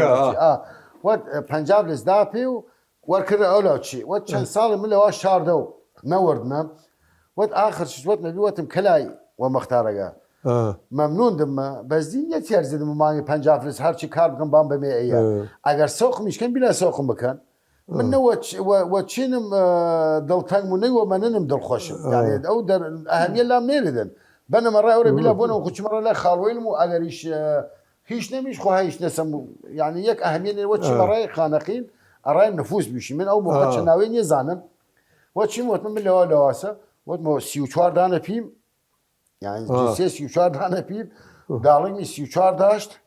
Speaker 1: ود 50 فلس دابي وركر اولاد شي ود كان صار من لو شاردو ما وردنا ود اخر شي ود نبي وتم كلاي ومختارقه ممنون دم بس دين يتيرز دم ماني 50 فلس هر شي كار بكم بام بمية اگر سوق مشكن بلا سوق مكان من وتشينم دلتان مني ومننم دل خوش يعني او در اهميه لا منيردن بنا مره اوري بلا بونا وخش مره لا خالوين مو اگريش هيش نمش خو هيش نسم يعني يك اهميه وتش مره خانقين اراي نفوس بيشي من او موقع شناوين يزانم وتشي موت من لو لواسه وت مو 34 دانه بيم يعني جنسيه 34 دانه بيم دالين 34 داشت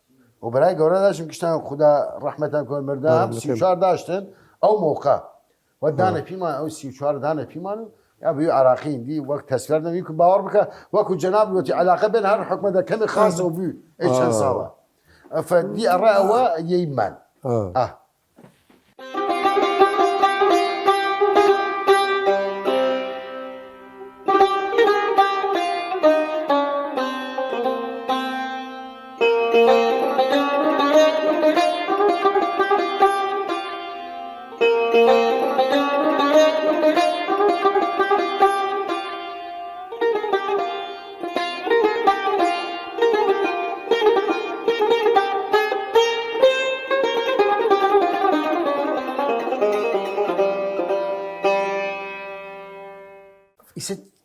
Speaker 1: وبراي گوره داشتم کشتن خدا رحمتن کنه مردم 34 داشتن او موقع و دانه پیمان او 34 دانه پیمانو یا بیو عراقیین دی وقت تصویر نمی که باور بکه وقت جناب گوتی علاقه بین هر حکم ده کمی خاصه و بیو ایچن ساله فدی ارائه و ییمان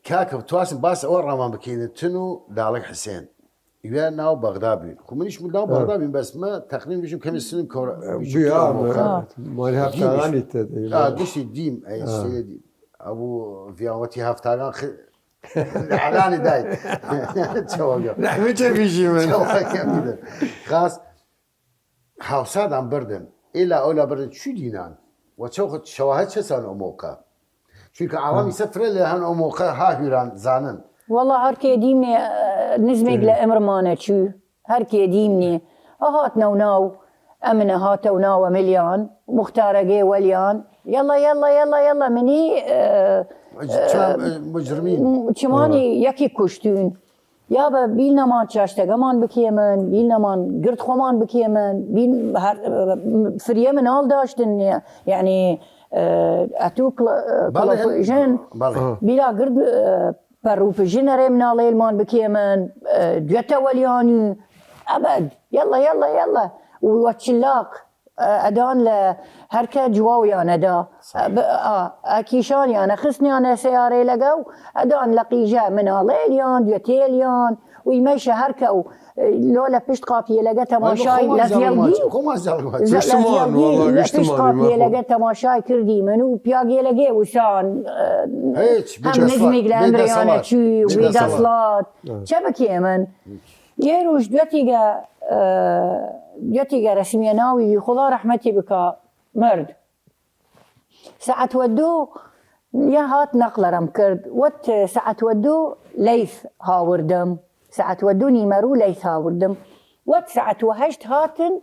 Speaker 1: كاكب تواسم باس اول رامان بكين تنو دالك حسين يا ناو بغدادي كومنيش من ناو بغدادي بس ما تقريبا بيجي كم سنين كور
Speaker 2: بيا مال هفتاني تدي
Speaker 1: دشي ديم اي سيدي ابو فياوتي هفتان علاني داي توقف
Speaker 2: رحمته بيجي من
Speaker 1: خاص حوساد عم بردن الا اولا بردن شو دينان وتشوخت شواهد شسان اموكا çünkü عوامي سفرة لهن أموقع هاهيران زانن
Speaker 3: والله هركي ديمني نزمك لأمر مانا شو هركي ديمني هات نوناو أمنا هات وناو مليان مختارة جي وليان يلا يلا يلا يلا مني
Speaker 1: مجرمين
Speaker 3: شماني يكي كشتون يابا بيلنا ما تشاشتغمان بكيمن بيلنا ما قرد خومان بكيمن بيل فريمن آل داشتن يعني اتوك جن بلا قرد بروف جنري من المان بكيمن دوتا ولياني ابد يلا يلا يلا وتشلاق ادان لهركه جواوي انا دا اكيشاني انا خصني انا سياري لقوا ادان لقيجا من اليان دوتيليان ويمشي هركه لولا بشت قافيه لقى تماشاي لازيلجي
Speaker 2: قشتمان والله
Speaker 3: بشت قافيه لقى تماشاي كردي منو بياقي لقى وسان هم نجمي لامريانا شو ويدا صلات شبكي من يروش دوتيجا رسميا ناوي خدا رحمتي بك مرد ساعة ودو يا هات نقل رم كرد وات ساعة ودو ليث هاوردم ساعة ودوني مرو ليث هاوردم وات ساعة وهشت هاتن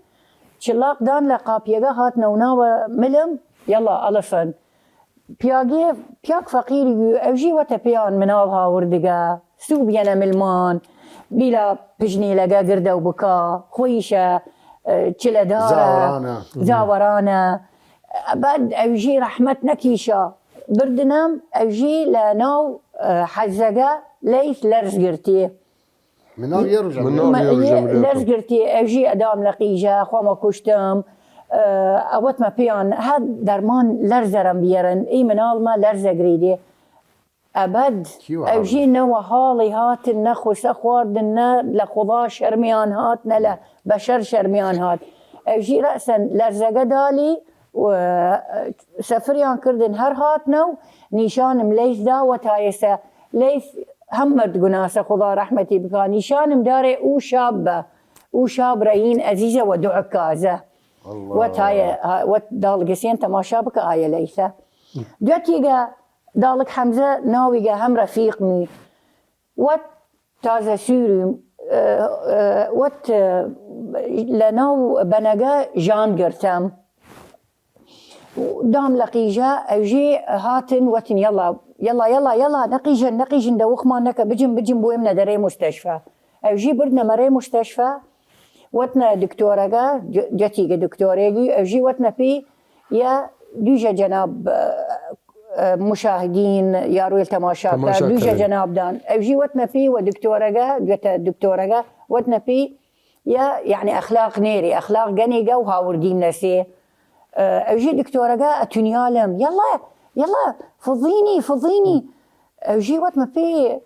Speaker 3: شلاق دان لقابيجا هات نوناوة ملم يلا ألفن بياجي بياك فقيري أوجي وات بيان منال هاوردجا سو بينا ملمان بلا بجني لقا قردة وبكا خويشة تشلا دارة زاورانا بعد أوجي رحمتنا كيشا بردنام أوجي لناو حزقا ليث لرزقرتي
Speaker 1: منو يرجع
Speaker 3: لرزقرتي أوجي أدام لقيجا خوما كشتم أوت ما بيان هاد درمان لرزرم بيرن إي منال ما لرزقريدي أبد أوجي نوا هالي هاتنا خوش خواردنا لخضا شرميان هاتنا لا بشر شرميان هات أوجي رأسا لرزقة دالي وسفريان كردن هر هاتنو نيشان مليث دا وتايسا ليث همرد قناسة خضا رحمتي بكا نيشان مداري او شاب رأيين أزيزة ودعكازة وتاي ودالقسين تماشا بكا آية ليثة دوتيقا دالك حمزة ناويقا هم رفيقني وات تازا سوري وات لناو بنقا جان قرتم دام لقيجا اوجي هاتن واتن يلا يلا يلا يلا نقيجن دوخ ما نك بجم بويمنا دري مستشفى أجي بردنا مري مستشفى وتنا دكتورة جتي دكتورة أجي وتنا بي يا دوجة جناب مشاهدين يا رويل تماشا دوجة جناب دان أجي وتنا بي ودكتورة جت دكتورة وتنا بي يا يعني أخلاق نيري أخلاق جنيجة وهاوردين نسي أجي دكتورة أتنيالم يلا فضيني أجي وتنا بي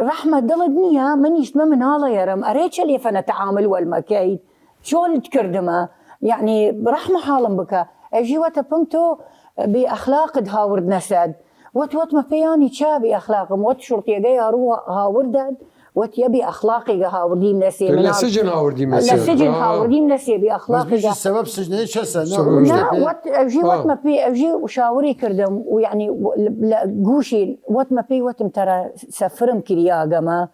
Speaker 3: رحمة دلدني يا منيش ما من هذا يرم أريتش اللي فنتعامل والمكايد شو تكردمه يعني رحمة حالم بك أجي وتبنتو بأخلاق دهاورد نسد وت ما فياني تشابي أخلاقهم وت شرطي جاي أروح هاوردد وت يبي أخلاقي هاوردين نسي
Speaker 2: لا سجن هاوردين نسي
Speaker 3: سجن هاوردين نسي بأخلاقي
Speaker 1: بس السبب سجن ايش هسه
Speaker 3: لا وت أجي وت ما في أجي وشاوري كردم ويعني جوشي وت ما في وتم ترى سفرم كرياجا ما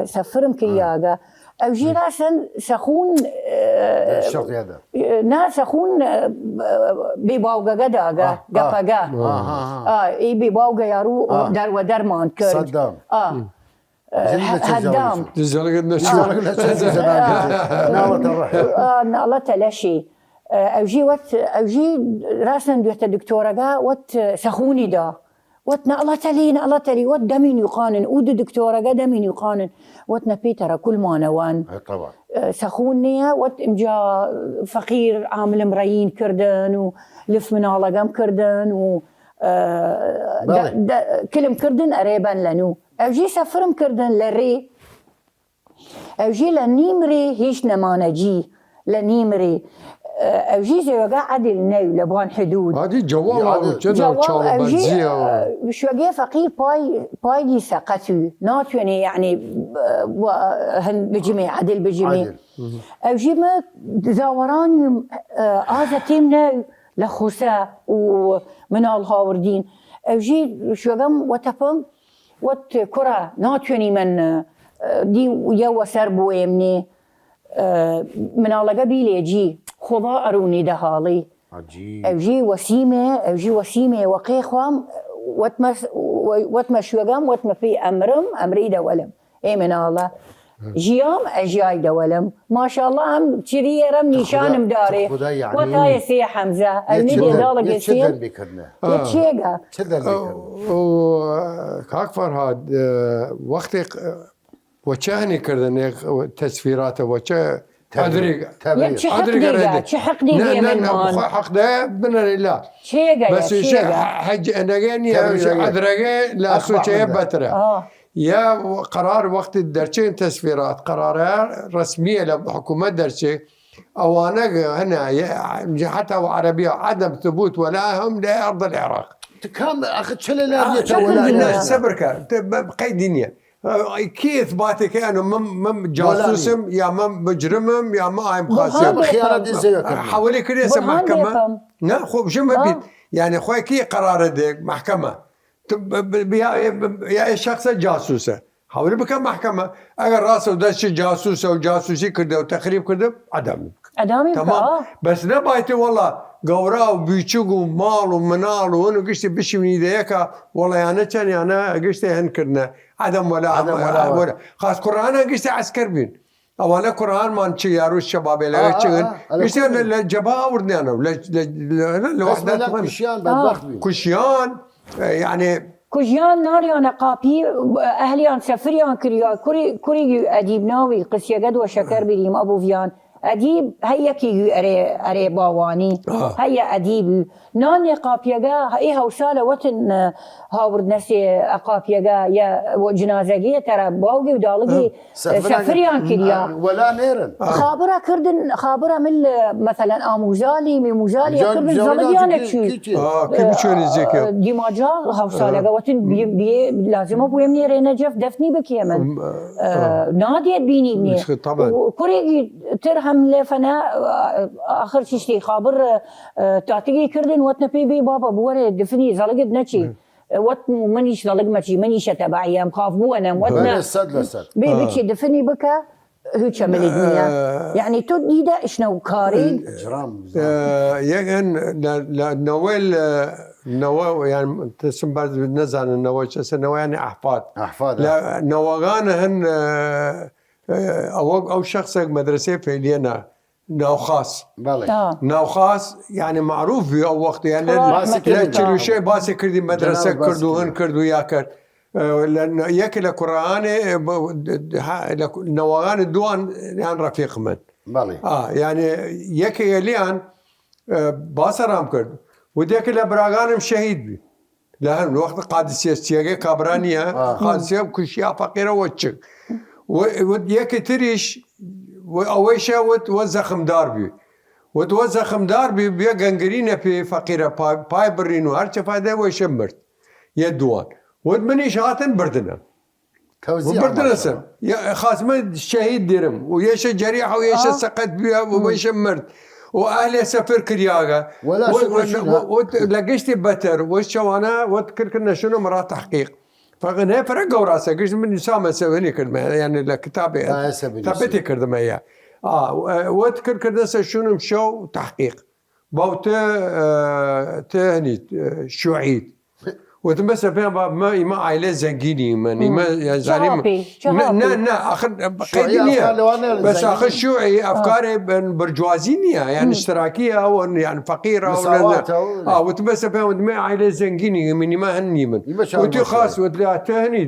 Speaker 3: سفرم كرياجا أجي راسا سخون
Speaker 1: الشرطي هذا
Speaker 3: نا سخون بباوغا غداغا غفاغا اي بباوغا يارو در ودرمان كرد
Speaker 1: صدام
Speaker 3: هدام
Speaker 2: تزلقنا شو
Speaker 1: ناوة الروح
Speaker 3: نالت لشي أوجي راسا دوت دكتورة وت سخوني دا وت نالت لي وت دمين يقانن ود دكتورة دمين يقانن وت نبيتر كل ما نوان
Speaker 1: طبعا
Speaker 3: سخوني وت امجا فقير عامل مريين كردن ولف من على قام كردن و كلم كردن قريبا لنو أوجي سفرم كردن لري أوجي لنيمري هيش نمانجي لنيمري أوجي زي عدل نيو لبغان حدود
Speaker 2: هذه جواب كذا شغله بنزيه
Speaker 3: شو جاي فقير باي دي سقطوا ناتوني يعني هن بجميع عدل بجميع أوجي ما زاوراني آزتيمنا لخوسا ومن الهاوردين أوجي شو جام وتفهم وت كرة ناتوني من دي ويا سربو يمني من على قبيلة يجي خضاء أروني دهالي
Speaker 1: عجيب
Speaker 3: أوجي وسيمة وقيخوام وتمش وقام وتم في أمري دولم إيه من الله جيام أجياي دولم ما شاء الله هم كذي رم نشان مداري وتاي سي حمزة الميديا دالك يصير يتشيقة
Speaker 2: كاكفر هاد وقت وشاني كردن تسفيراته وشا أدري
Speaker 3: شحق دقيقة من مان
Speaker 2: حق ده بنا لله بس حج أنا جاني أدري لا سوتشي بتره يا قرار وقت الدرسين تسفيرات قرارات رسمية لحكومة درسي أو أنا هنا حتى عربية عدم ثبوت ولا هم لأرض العراق
Speaker 1: كم أخذ شلة
Speaker 2: الناس سبركة بقي دنيا كي اثباتك انه مم جاسوسم يا مم مجرمم يا ما هاي مخاسم حوالي كل اسم محكمه لا خو شو ما بيت يعني خوي كي قرار ديك محكمه يا شخص جاسوسه حوالي بكم محكمه اگر راسه دش جاسوسه وجاسوسي كده وتخريب كده عدم تمام بس نبايتي والله قورا وبيشوق ومال ومنال وانو قشتي بشي من يديك والله يعني كان انا قشتي هنكرنا عدم ولا خاص قرآن قشتي عسكر بين او انا قرآن ما نشي يارو الشباب لا يشتغل قشتي الجبهه وردني انا لوحدات كشيان يعني
Speaker 3: كجيان ناريان قابي اهليان سفريان كريا كوري اديبناوي قسيه قد وشكر بريم ابو فيان أديب هيا كي أري باواني هيا أديب ناني قابيجا هيها وسالة وتن هاورد نسي قابيجا يا جنازة ترى باوجي ودالجي سفريان كريا
Speaker 1: ولا نيرن
Speaker 3: خابرة كردن خابرة من مثلا آموزالي من موزالي كردن زلديانك شو
Speaker 2: كيف شوني زيك
Speaker 3: دي ماجال هاوسالة وتن لازم أبو يمني رينجف دفني بكيمن نادي بيني بني كوري ترهم لفنا آخر شيء خابر تعتقي كردن وتنا بي بابا بوره دفني زلقت نشي وت منيش زلق ماشي منيش تبعي مخاف بو أنا وتنا
Speaker 1: لسد
Speaker 3: بيجي دفني بكا هيك من الدنيا يعني تديدا شنو كاري
Speaker 1: اجرام
Speaker 2: يكن نويل يعني تسمى بعد بالنزع عن النوال نوال يعني احفاد
Speaker 1: احفاد
Speaker 2: لا نوغان هن او شخص مدرسه في لينا ناو خاص
Speaker 1: بالي
Speaker 2: ناو خاص يعني معروف في او وقت يعني
Speaker 3: ماسك
Speaker 2: لا
Speaker 3: كردي.
Speaker 2: تشيلو شيء باسي كردي مدرسه
Speaker 1: جناب باسي
Speaker 2: كردو هن
Speaker 1: كردي.
Speaker 2: كردو ياكر لان ياكل القران نوغان الدوان يعني رفيق من
Speaker 1: بالي
Speaker 2: يعني يكي يليان باسرام كرد وديك الابراغان شهيد بي لان وقت قادسيه سياقه كابرانيه قادسيه كل شيء فقيره وتشك وديك تريش واويشا وتوزخم داربي وتوزخم داربي بيا غنغرينا في فقيره باي برينو هرش فاده ويشمرت يدوان ودمني شاتن بردنا
Speaker 1: توزيع
Speaker 2: وبردنا يا خاص الشهيد ديرم ويش جريحه ويش سقط بها ويشمرت واهلي سفر كرياغا
Speaker 1: ولا
Speaker 2: لقيت بتر وشوانا وتكركنا شنو مرا تحقيق فغنى فرق وراسه قلت من سامه سويني كلمه يعني الكتاب ثبتي كلمه يا وتكركنا شنو مشوا تحقيق بوت تهني شعيد وتمثل فيها ما عائلة زنقيني ما يعني
Speaker 3: شهابي
Speaker 2: لا اخر قيدينية بس اخر شيوعي افكاري برجوازينية يعني اشتراكية او يعني فقيرة او وتمثل فيها ما عائلة زنقيني مني ما هني من وتي خاص وتهني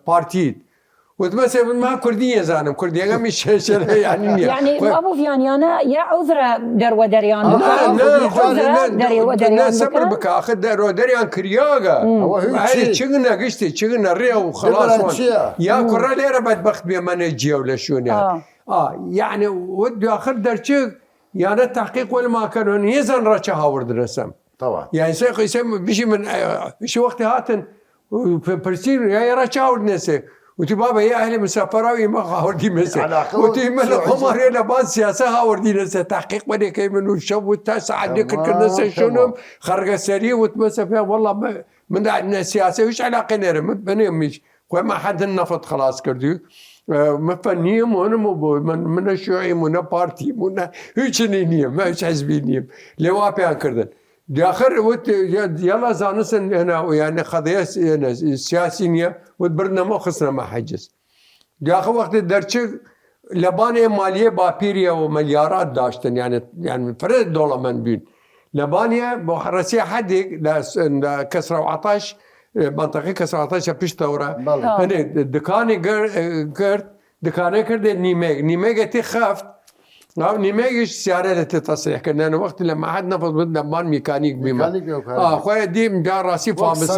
Speaker 2: بارتيد وتمثل ما كردية زانم كردية مش
Speaker 3: يعني ابو فيان انا يا عذره درو دريان
Speaker 2: لا سبر بك اخذ درو دريان كرياغا هاي تشغنا قشتي تشغنا الريا وخلاص يا كره ليره بدبخت بمانجيه ولا شون يعني يعني ودي اخر درشق يعني التحقيق ولا ما كانوا يزن رشا هاورد رسم
Speaker 1: طبعا
Speaker 2: يعني سيخ يسمى بشي من شي وقت هاتن برسير يا رشا هاورد نسي وتي بابا يا اهلي مسافراوي ما هاوردي مسا وتي من القمر يا لباس سياسه هاوردي نسا تحقيق بدي كي منو شو تاسع عندك كنسا شنو خرج سريع وتمسى فيها والله من عندنا سياسه وش علاقه نرم بني مش وما حد النفط خلاص كردو مفنيم وانا من الشيوعي من بارتي من هيك نيم ما هيك حزبي نيم لوابي كردن دي اخر يلا زانسن هنا يعني قضيه سياسيه وبرنا ما خسرنا ما حجز دي اخر وقت درتش لبانه ماليه بابيريا ومليارات داشتن يعني فرد دولار من بين لبانيا بحرسيه حد كسره وعطاش منطقه كسره وعطاش بيش ثوره هنا دكاني قرد دكاني كرد نيميج تخافت نيميج سيارة تصريح كنا أنا وقت لما حد نفض بدنا مان ميكانيك بما خويا دي مجا راسي فامس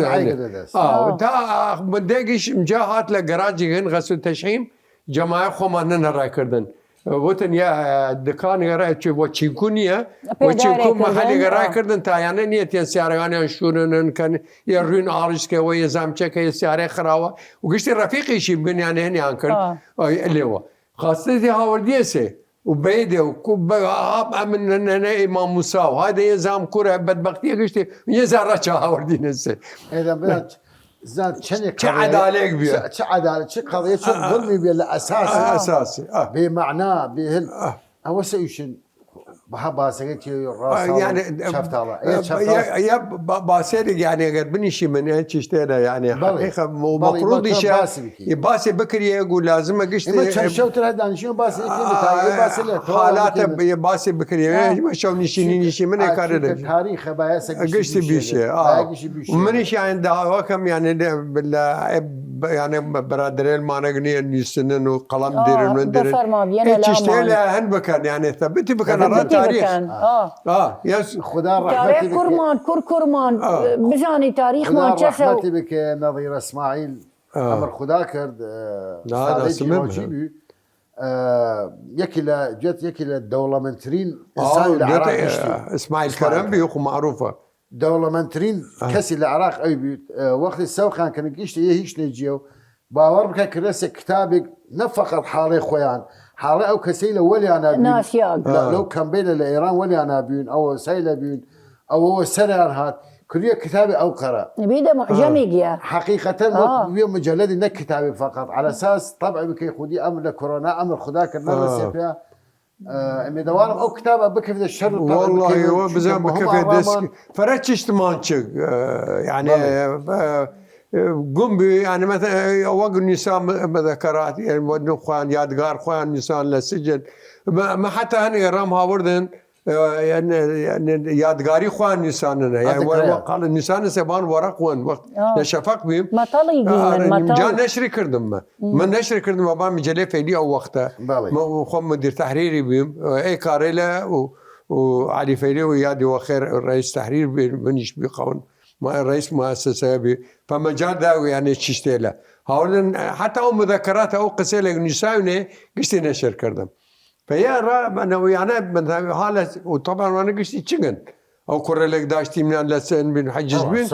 Speaker 2: وتا بديش مجاهات لجراجي هن غسل تشحيم جماعة خماننا راي كردن وتن يا دكان راي تشوف وتشيكونيا وتشيكون محل راي كردن تا يعني نيت سيارة أنا شونن كان يرين عارش كوي زامشة كي سيارة خراوة وقشت رفيقي شيء بين يعني هني عنكر اللي هو خاصتي هاورديسه وبيدي وكوب من امام موسى وهذا يزام كره بدبختي قشتي يزار رشا وردين السي
Speaker 1: اذا بلات زاد شنك
Speaker 2: تعد عليك بيها
Speaker 1: تعد على شي قضيه شو ظلمي بلا
Speaker 2: اساسي
Speaker 1: بمعناه بهل هو سيشن بحبها سكتي الراس
Speaker 2: يعني
Speaker 1: شفت الله
Speaker 2: يا باسيري يعني قد بني شي من هيك اشترى يعني حقيقه مفروض يباسي بكري يقول لازم قشتي
Speaker 1: شوت هذا شنو باسي
Speaker 2: حالات يباسي بكري مشوا نشيني شي من كارد
Speaker 1: التاريخ باسك
Speaker 2: قشتي بيشي ومنيش يعني وكم يعني يعني برادرين ما نغني نسنن وقلم دير من دير اشتغل هن بكن يعني ثبتي بكن تاريخ
Speaker 1: يس خدا رحمتي
Speaker 3: تاريخ كرمان كرمان بزاني تاريخ ما جسو
Speaker 1: رحمتي بك نظير اسماعيل امر خدا كرد صادق يكلا جت يكلا دولمنترين انسان العراق
Speaker 2: اسماعيل كرمبي يخو معروفه
Speaker 1: دولمنترين كسي العراق اي بيوت وقت السوخان كان قشتي هيش نجيو باور بك كرس كتابك نفقت حالي خويان حالي او كسيله ولي انا
Speaker 3: ناس ياق
Speaker 1: لو كان بين الايران ولي انا بيون او سيله بيون او هو سنه هات كلية كتابي أو قرأ
Speaker 3: بيده معجمي جيا
Speaker 1: حقيقة وقت مجلد إنك كتابي فقط على أساس طبعا بكي خدي أمر كورونا أمر خداك النار فيها أمي دوام أو كتابة بكيف الشر
Speaker 2: والله هو بزين بكيف ديسك فرتشت مانشك يعني قم يعني مثلا وقت النساء مذكرات يعني خوان يادقار خوان نساء للسجن ما حتى هني رام هاوردن يعني يادقاري خوان نساننا يعني قال النسان سبان ورق وقت نشفق بهم
Speaker 3: ما طلقي من ما
Speaker 2: جان نشري كردم من نشري كردم بان مجلة فيلي او وقتها خم مدير تحريري بهم اي كاريلا وعلي فيلي ويادي وخير رئيس تحرير بنش بقون رئيس مؤسسة بي فمجال ذا يعني تشتيله هاولن حتى او مذكرات او قصيلة نساونا قشتي نشر كردم فيا انا يعني مثلا حاله وطبعا انا قشتي تشغن او كره لك داشتي من لسن بن حجز بين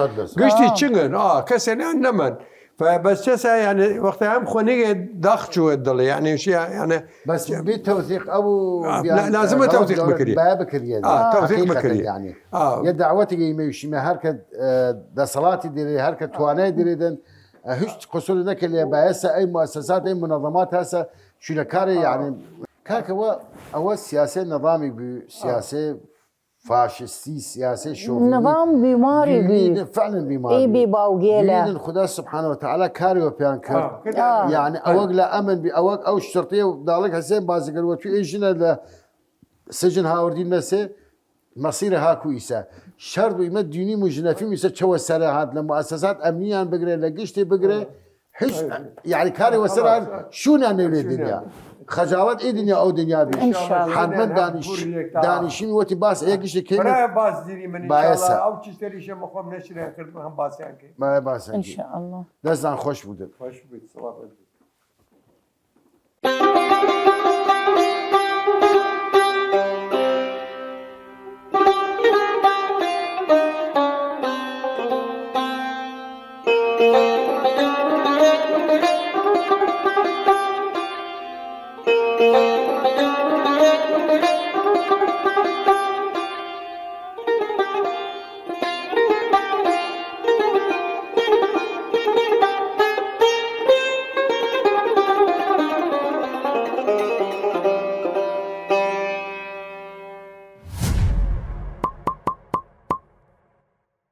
Speaker 2: قشتي تشغن كسنه نمن فبس يعني وقتها هم خونيه ضغط شو الضل يعني شيء يعني
Speaker 1: بس بتوثيق ابو
Speaker 2: لازم توثيق بكري
Speaker 1: بكري
Speaker 2: توثيق بكري
Speaker 1: يعني يا دعوتي يمشي ما هركه ده صلاتي ديري هركه تواني ديريدن هش قصور انك اللي بايسه اي مؤسسات اي منظمات هسه شو كاري يعني كاك هو سياسه نظامي بسياسه فاشستي سياسه شوفي
Speaker 3: نظام بيماري بي
Speaker 1: فعلا بيماري
Speaker 3: اي بي باوغيلا
Speaker 1: الخدا سبحانه وتعالى كاريو بيان كر يعني اوق لا امن باوق او الشرطيه ودالك حسين بازي قالوا تو ايجنا سجن هاوردين نسي مصير هاكو إيسا شرط ويمد ديني مجنفي ميسا تشوى السراحات لمؤسسات أمنية بقري لقشتي بقري حش يعني كاري وسرعان شو نعنى الدنيا خجالات اي دنيا او دنيا بي
Speaker 3: ان شاء الله
Speaker 1: حرمت دانشين وتي باس اي قشي كيما
Speaker 2: فرا باس ديري من ان شاء الله او تشتري شيء مخوم نشري اخر هم باس يعني
Speaker 1: ما باس
Speaker 3: ان شاء الله
Speaker 1: دزان خوش بودن
Speaker 2: خوش بيت صواب